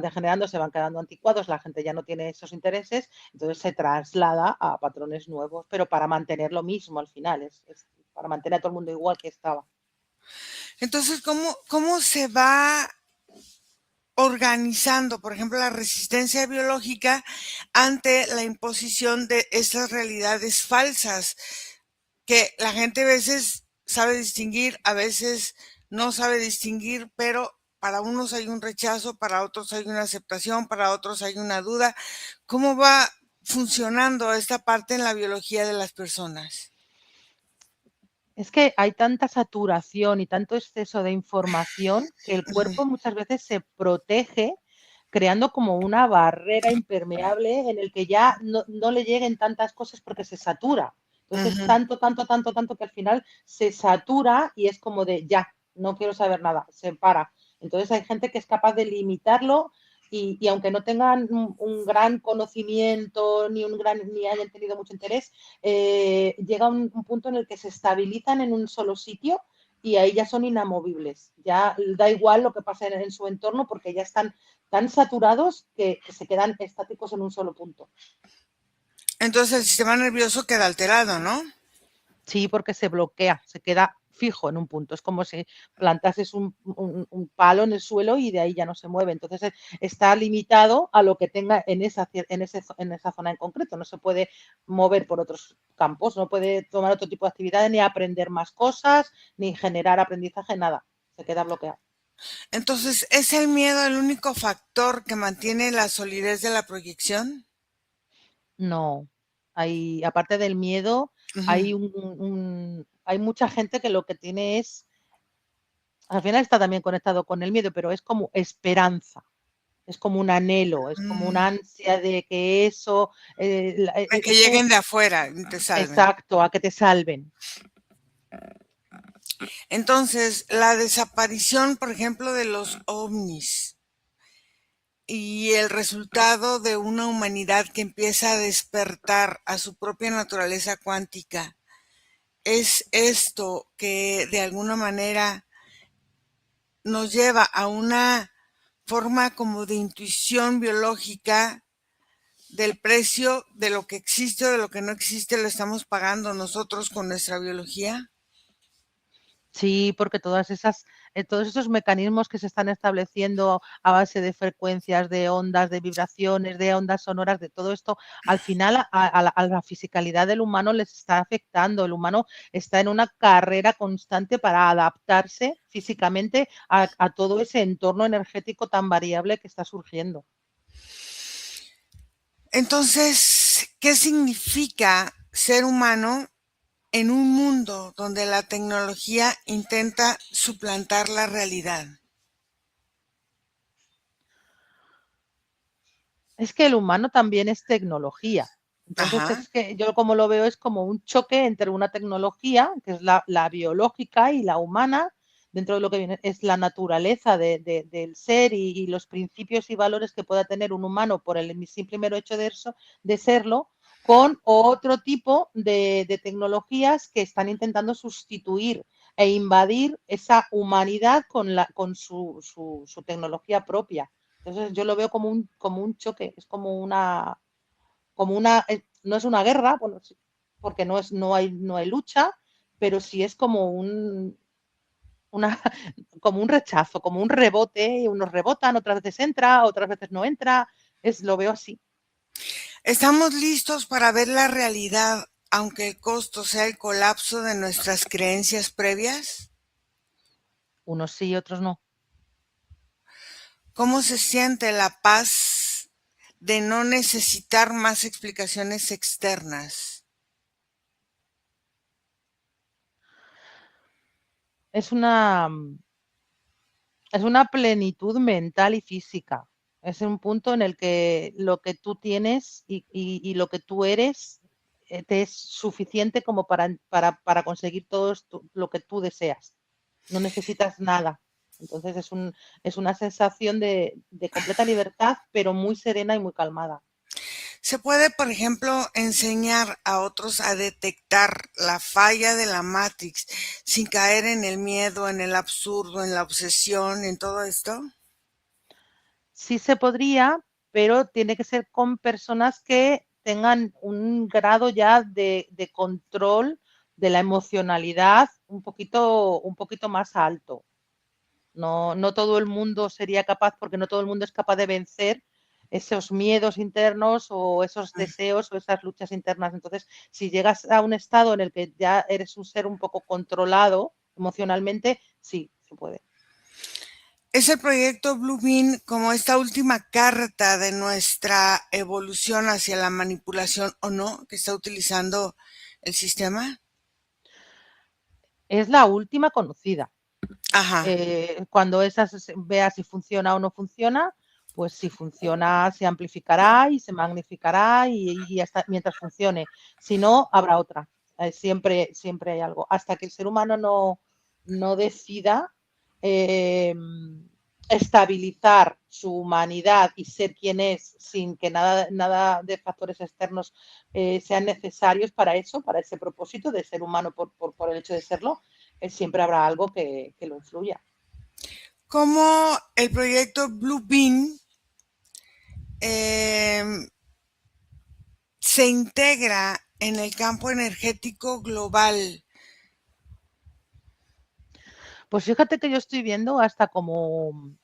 Speaker 2: degenerando, se van quedando anticuados, la gente ya no tiene esos intereses, entonces se traslada a patrones nuevos, pero para mantener lo mismo al final, es para mantener a todo el mundo igual que estaba.
Speaker 1: Entonces, ¿cómo se va organizando, por ejemplo, la resistencia biológica ante la imposición de estas realidades falsas que la gente a veces sabe distinguir, a veces no sabe distinguir, pero para unos hay un rechazo, para otros hay una aceptación, para otros hay una duda? ¿Cómo va funcionando esta parte en la biología de las personas?
Speaker 2: Es que hay tanta saturación y tanto exceso de información que el cuerpo muchas veces se protege creando como una barrera impermeable en el que ya no le lleguen tantas cosas porque se satura. Entonces es
Speaker 1: Ujú.
Speaker 2: tanto que al final se satura y es como de ya, no quiero saber nada, se para. Entonces hay gente que es capaz de limitarlo y aunque no tengan un gran conocimiento ni hayan tenido mucho interés, llega un punto en el que se estabilizan en un solo sitio y ahí ya son inamovibles. Ya da igual lo que pase en su entorno porque ya están tan saturados que se quedan estáticos en un solo punto.
Speaker 1: Entonces el sistema nervioso queda alterado, ¿no?
Speaker 2: Sí, porque se bloquea, se queda fijo en un punto. Es como si plantases un palo en el suelo y de ahí ya no se mueve. Entonces está limitado a lo que tenga en esa zona en concreto. No se puede mover por otros campos, no puede tomar otro tipo de actividades, ni aprender más cosas, ni generar aprendizaje, nada. Se queda bloqueado.
Speaker 1: Entonces, ¿es el miedo el único factor que mantiene la solidez de la proyección?
Speaker 2: No. Aparte del miedo,
Speaker 1: Ujú.
Speaker 2: hay mucha gente que lo que tiene es, al final está también conectado con el miedo, pero es como esperanza. Es como un anhelo, es como una
Speaker 1: Mm,
Speaker 2: ansia de que eso,
Speaker 1: a que
Speaker 2: es como,
Speaker 1: lleguen de afuera y te salven.
Speaker 2: exacto, a que te salven.
Speaker 1: Entonces, la desaparición, por ejemplo, de los ovnis y el resultado de una humanidad que empieza a despertar a su propia naturaleza cuántica, es esto que de alguna manera nos lleva a una forma como de intuición biológica del precio de lo que existe o de lo que no existe, lo estamos pagando nosotros con nuestra biología.
Speaker 2: Sí, porque todos esos mecanismos que se están estableciendo a base de frecuencias, de ondas, de vibraciones, de ondas sonoras, de todo esto, al final a la fisicalidad del humano les está afectando. El humano está en una carrera constante para adaptarse físicamente a todo ese entorno energético tan variable que está surgiendo.
Speaker 1: Entonces, ¿qué significa ser humano en un mundo donde la tecnología intenta suplantar la realidad?
Speaker 2: Es que el humano también es tecnología. Entonces,
Speaker 1: Ajá.
Speaker 2: es que yo como lo veo es como un choque entre una tecnología, que es la biológica y la humana, dentro de lo que viene, es la naturaleza del ser y los principios y valores que pueda tener un humano por el simple mero hecho de serlo, con otro tipo de tecnologías que están intentando sustituir e invadir esa humanidad con su tecnología propia. Entonces yo lo veo como un choque, es no es una guerra, bueno, sí, porque no hay lucha, pero sí es como una, como un rechazo, como un rebote, unos rebotan, otras veces entra, otras veces no entra, lo veo así.
Speaker 1: ¿Estamos listos para ver la realidad, aunque el costo sea el colapso de nuestras creencias previas?
Speaker 2: Unos sí, otros no.
Speaker 1: ¿Cómo se siente la paz de no necesitar más explicaciones externas?
Speaker 2: Es una, es una plenitud mental y física. Es un punto en el que lo que tú tienes y lo que tú eres te es suficiente como para conseguir lo que tú deseas. No necesitas nada. Entonces es una sensación de completa libertad, pero muy serena y muy calmada.
Speaker 1: Se puede, por ejemplo, enseñar a otros a detectar la falla de la Matrix sin caer en el miedo, en el absurdo, en la obsesión, en todo esto.
Speaker 2: Sí se podría, pero tiene que ser con personas que tengan un grado ya de control de la emocionalidad un poquito más alto. No, no todo el mundo sería capaz, porque no todo el mundo es capaz de vencer esos miedos internos o esos deseos o esas luchas internas. Entonces, si llegas a un estado en el que ya eres un ser un poco controlado emocionalmente, sí, se puede.
Speaker 1: ¿Es el proyecto Blue Beam como esta última carta de nuestra evolución hacia la manipulación o no que está utilizando el sistema?
Speaker 2: Es la última conocida.
Speaker 1: Ajá.
Speaker 2: Cuando esa vea si funciona o no funciona, pues si funciona se amplificará y se magnificará y hasta mientras funcione. Si no, habrá otra. Siempre hay algo. Hasta que el ser humano no decida eh, estabilizar su humanidad y ser quien es sin que nada de factores externos sean necesarios para eso, para ese propósito de ser humano por el hecho de serlo, siempre habrá algo que lo influya.
Speaker 1: ¿Cómo el proyecto Bluebeam se integra en el campo energético global?
Speaker 2: Pues fíjate que yo estoy viendo hasta como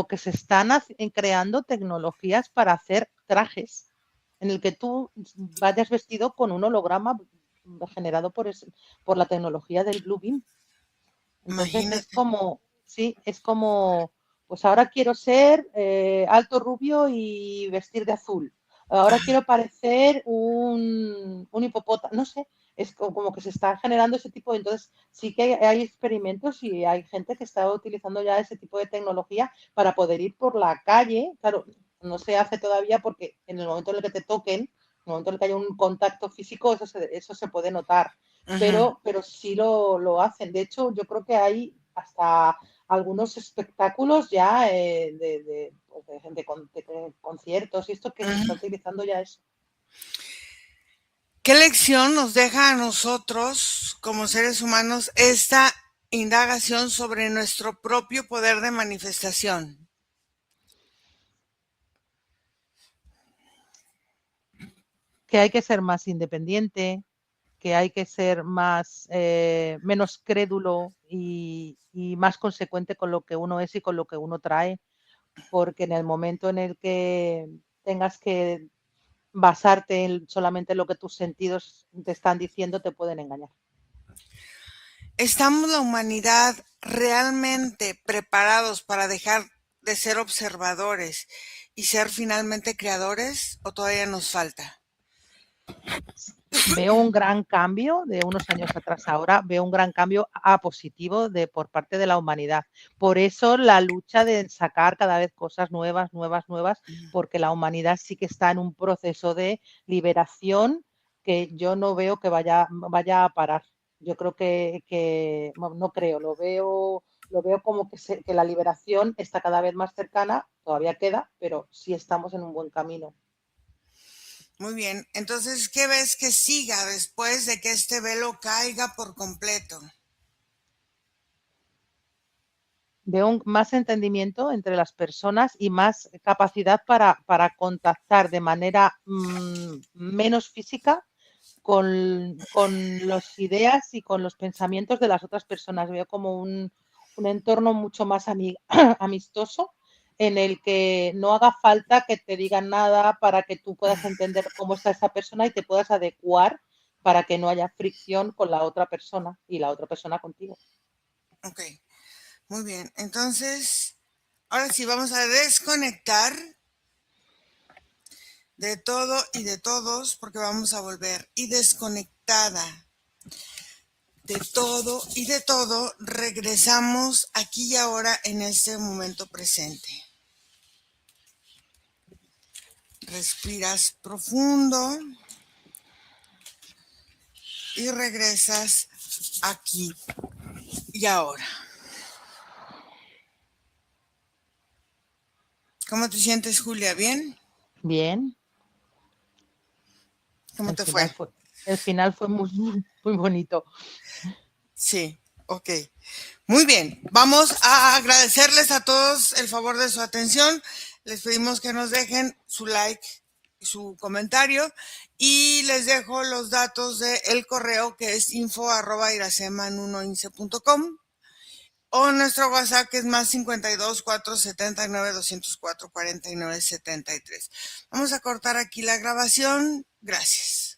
Speaker 2: que se están creando tecnologías para hacer trajes en el que tú vayas vestido con un holograma generado por la tecnología del Bluebeam. Entonces es
Speaker 1: Imagínate.
Speaker 2: como, sí, es como, pues ahora quiero ser alto rubio y vestir de azul. Ahora quiero parecer un hipopótamo, no sé, es como que se está generando ese tipo de, entonces sí que hay experimentos y hay gente que está utilizando ya ese tipo de tecnología para poder ir por la calle. Claro, no se hace todavía porque en el momento en el que te toquen, en el momento en el que haya un contacto físico, eso se puede notar,
Speaker 1: Ujú.
Speaker 2: pero sí lo hacen. De hecho, yo creo que hay hasta algunos espectáculos ya de conciertos y esto que se está
Speaker 1: Ujú.
Speaker 2: utilizando ya eso.
Speaker 1: ¿Qué lección nos deja a nosotros como seres humanos esta indagación sobre nuestro propio poder de manifestación?
Speaker 2: Que hay que ser más independiente, que hay que ser menos crédulo y más consecuente con lo que uno es y con lo que uno trae, porque en el momento en el que tengas que basarte solamente en lo que tus sentidos te están diciendo, te pueden engañar.
Speaker 1: ¿Estamos la humanidad realmente preparados para dejar de ser observadores y ser finalmente creadores o todavía nos falta?
Speaker 2: Veo un gran cambio de unos años atrás ahora, veo un gran cambio a positivo por parte de la humanidad. Por eso la lucha de sacar cada vez cosas nuevas, nuevas, nuevas, porque la humanidad sí que está en un proceso de liberación que yo no veo que vaya a parar. Yo creo no creo, lo veo como que la liberación está cada vez más cercana, todavía queda, pero sí estamos en un buen camino.
Speaker 1: Muy bien, entonces, ¿qué ves que siga después de que este velo caiga por completo?
Speaker 2: Veo más entendimiento entre las personas y más capacidad para contactar de manera menos física con las ideas y con los pensamientos de las otras personas. Veo como un entorno mucho más amistoso en el que no haga falta que te digan nada para que tú puedas entender cómo está esa persona y te puedas adecuar para que no haya fricción con la otra persona y la otra persona contigo.
Speaker 1: Ok, muy bien. Entonces, ahora sí vamos a desconectar de todo y de todos porque vamos a volver. Y desconectada de todo y de todo, regresamos aquí y ahora en este momento presente. Respiras profundo y regresas aquí y ahora. ¿Cómo te sientes, Julia? ¿Bien?
Speaker 2: Bien.
Speaker 1: ¿Cómo
Speaker 2: El
Speaker 1: te fue?
Speaker 2: final fue, el final fue muy, muy bonito.
Speaker 1: Sí, ok. Muy bien, vamos a agradecerles a todos el favor de su atención. Les pedimos que nos dejen su like y su comentario y les dejo los datos del correo que es info@iracema1ince.com o nuestro WhatsApp que es más 52 479 204 49 73. Vamos a cortar aquí la grabación. Gracias.